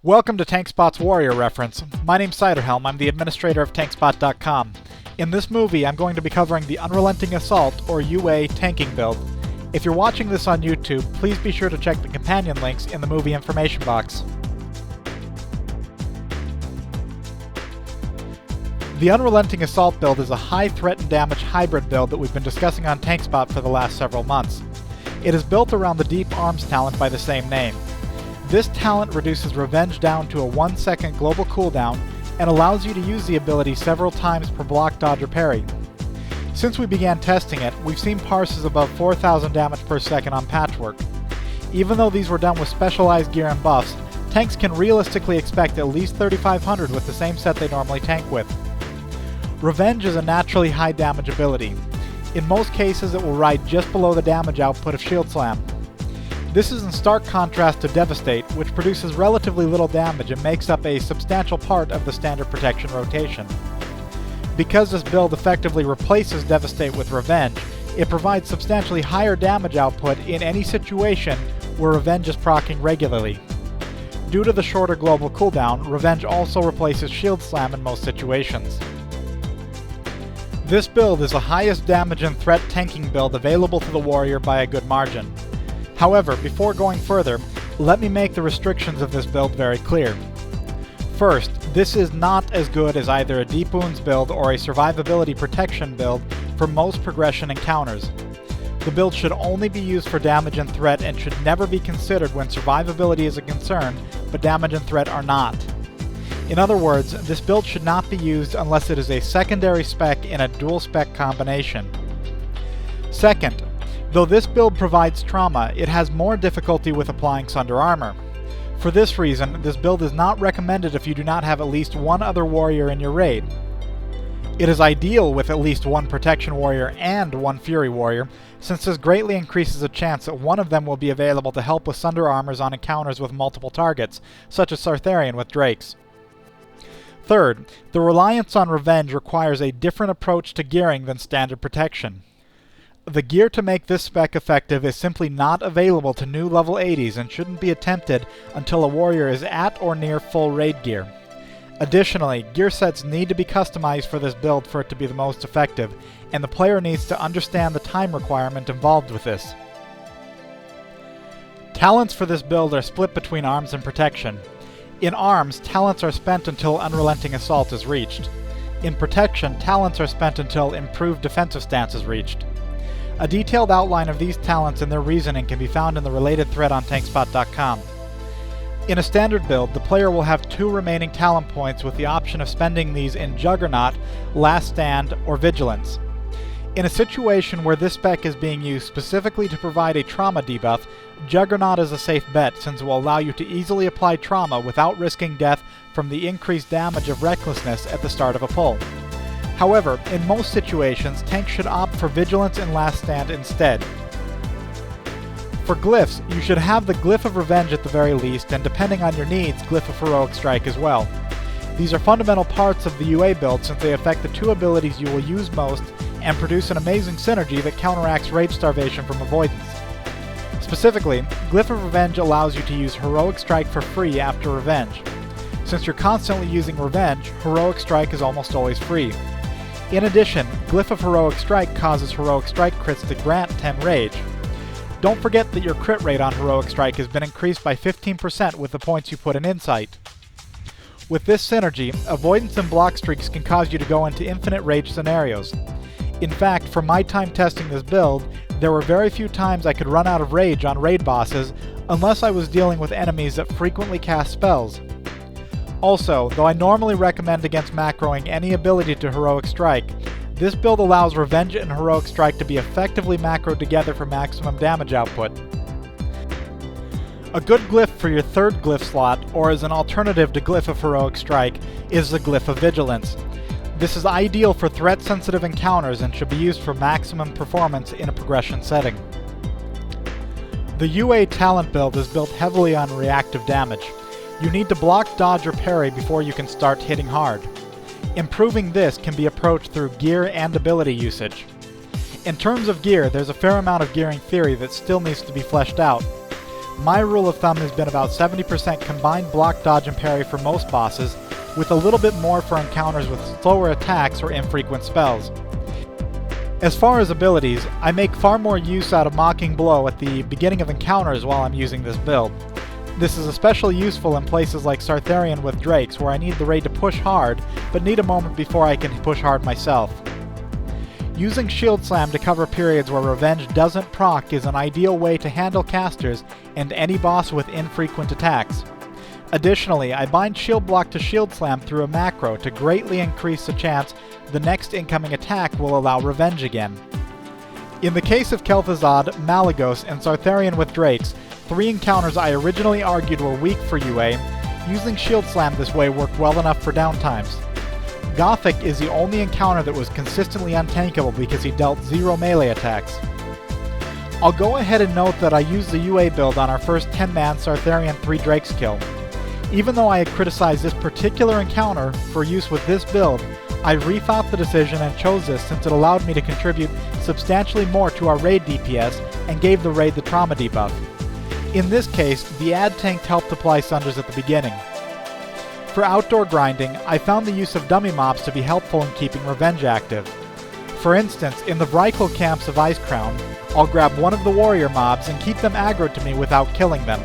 Welcome to TankSpot's Warrior Reference. My name's Ciderhelm, I'm the administrator of TankSpot.com. In this movie, I'm going to be covering the Unrelenting Assault, or UA, tanking build. If you're watching this on YouTube, please be sure to check the companion links in the movie information box. The Unrelenting Assault build is a high threat and damage hybrid build that we've been discussing on TankSpot for the last several months. It is built around the Deep Arms talent by the same name. This talent reduces Revenge down to a 1-second global cooldown and allows you to use the ability several times per block, dodge, or parry. Since we began testing it, we've seen parses above 4,000 damage per second on Patchwork. Even though these were done with specialized gear and buffs, tanks can realistically expect at least 3,500 with the same set they normally tank with. Revenge is a naturally high damage ability. In most cases, it will ride just below the damage output of Shield Slam. This is in stark contrast to Devastate, which produces relatively little damage and makes up a substantial part of the standard protection rotation. Because this build effectively replaces Devastate with Revenge, it provides substantially higher damage output in any situation where Revenge is proccing regularly. Due to the shorter global cooldown, Revenge also replaces Shield Slam in most situations. This build is the highest damage and threat tanking build available to the warrior by a good margin. However, before going further, let me make the restrictions of this build very clear. First, this is not as good as either a Deep Wounds build or a survivability protection build for most progression encounters. The build should only be used for damage and threat and should never be considered when survivability is a concern, but damage and threat are not. In other words, this build should not be used unless it is a secondary spec in a dual spec combination. Second, though this build provides trauma, it has more difficulty with applying Sunder Armor. For this reason, this build is not recommended if you do not have at least one other warrior in your raid. It is ideal with at least one Protection Warrior and one Fury Warrior, since this greatly increases the chance that one of them will be available to help with Sunder Armors on encounters with multiple targets, such as Sartharian with Drakes. Third, the reliance on Revenge requires a different approach to gearing than standard protection. The gear to make this spec effective is simply not available to new level 80s and shouldn't be attempted until a warrior is at or near full raid gear. Additionally, gear sets need to be customized for this build for it to be the most effective, and the player needs to understand the time requirement involved with this. Talents for this build are split between arms and protection. In arms, talents are spent until Unrelenting Assault is reached. In protection, talents are spent until Improved Defensive Stance is reached. A detailed outline of these talents and their reasoning can be found in the related thread on TankSpot.com. In a standard build, the player will have 2 remaining talent points with the option of spending these in Juggernaut, Last Stand, or Vigilance. In a situation where this spec is being used specifically to provide a trauma debuff, Juggernaut is a safe bet since it will allow you to easily apply trauma without risking death from the increased damage of Recklessness at the start of a pull. However, in most situations, tanks should opt for Vigilance and Last Stand instead. For Glyphs, you should have the Glyph of Revenge at the very least, and depending on your needs, Glyph of Heroic Strike as well. These are fundamental parts of the UA build since they affect the 2 abilities you will use most and produce an amazing synergy that counteracts Rage Starvation from Avoidance. Specifically, Glyph of Revenge allows you to use Heroic Strike for free after Revenge. Since you're constantly using Revenge, Heroic Strike is almost always free. In addition, Glyph of Heroic Strike causes Heroic Strike crits to grant 10 Rage. Don't forget that your crit rate on Heroic Strike has been increased by 15% with the points you put in Insight. With this synergy, Avoidance and Block Streaks can cause you to go into infinite Rage scenarios. In fact, for my time testing this build, there were very few times I could run out of Rage on raid bosses unless I was dealing with enemies that frequently cast spells. Also, though I normally recommend against macroing any ability to Heroic Strike, this build allows Revenge and Heroic Strike to be effectively macroed together for maximum damage output. A good glyph for your 3rd glyph slot, or as an alternative to Glyph of Heroic Strike, is the Glyph of Vigilance. This is ideal for threat-sensitive encounters and should be used for maximum performance in a progression setting. The UA talent build is built heavily on reactive damage. You need to block, dodge, or parry before you can start hitting hard. Improving this can be approached through gear and ability usage. In terms of gear, there's a fair amount of gearing theory that still needs to be fleshed out. My rule of thumb has been about 70% combined block, dodge, and parry for most bosses, with a little bit more for encounters with slower attacks or infrequent spells. As far as abilities, I make far more use out of Mocking Blow at the beginning of encounters while I'm using this build. This is especially useful in places like Sartharion with Drakes, where I need the raid to push hard, but need a moment before I can push hard myself. Using Shield Slam to cover periods where Revenge doesn't proc is an ideal way to handle casters and any boss with infrequent attacks. Additionally, I bind Shield Block to Shield Slam through a macro to greatly increase the chance the next incoming attack will allow Revenge again. In the case of Kel'Thuzad, Malygos, and Sartharion with Drakes, 3 encounters I originally argued were weak for UA, using Shield Slam this way worked well enough for downtimes. Gothic is the only encounter that was consistently untankable because he dealt 0 melee attacks. I'll go ahead and note that I used the UA build on our first 10-man Sartharion 3 Drakes kill. Even though I had criticized this particular encounter for use with this build, I rethought the decision and chose this since it allowed me to contribute substantially more to our raid DPS and gave the raid the trauma debuff. In this case, the ad tank helped apply Sunders at the beginning. For outdoor grinding, I found the use of dummy mobs to be helpful in keeping Revenge active. For instance, in the Vrykul camps of Icecrown, I'll grab one of the warrior mobs and keep them aggroed to me without killing them.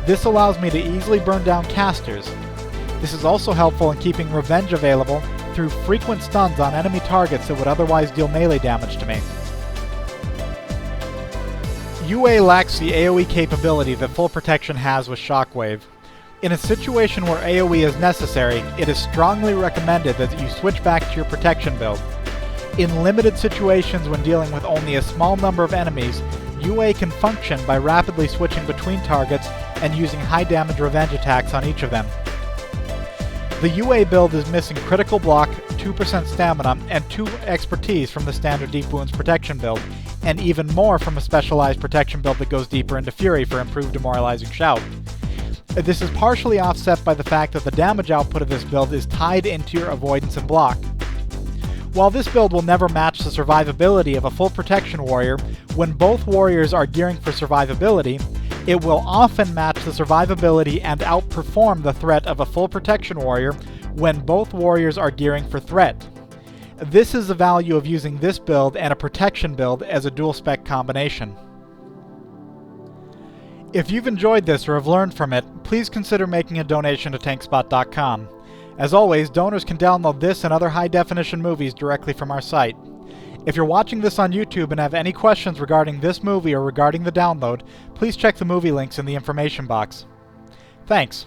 This allows me to easily burn down casters. This is also helpful in keeping Revenge available through frequent stuns on enemy targets that would otherwise deal melee damage to me. UA lacks the AoE capability that Full Protection has with Shockwave. In a situation where AoE is necessary, it is strongly recommended that you switch back to your protection build. In limited situations when dealing with only a small number of enemies, UA can function by rapidly switching between targets and using high damage Revenge attacks on each of them. The UA build is missing critical block, 2% stamina, and 2 expertise from the standard Deep Wounds protection build, and even more from a specialized protection build that goes deeper into Fury for improved demoralizing shout. This is partially offset by the fact that the damage output of this build is tied into your avoidance and block. While this build will never match the survivability of a full protection warrior, when both warriors are gearing for survivability, it will often match the survivability and outperform the threat of a full protection warrior when both warriors are gearing for threat. This is the value of using this build and a protection build as a dual spec combination. If you've enjoyed this or have learned from it, please consider making a donation to TankSpot.com. As always, donors can download this and other high-definition movies directly from our site. If you're watching this on YouTube and have any questions regarding this movie or regarding the download, please check the movie links in the information box. Thanks.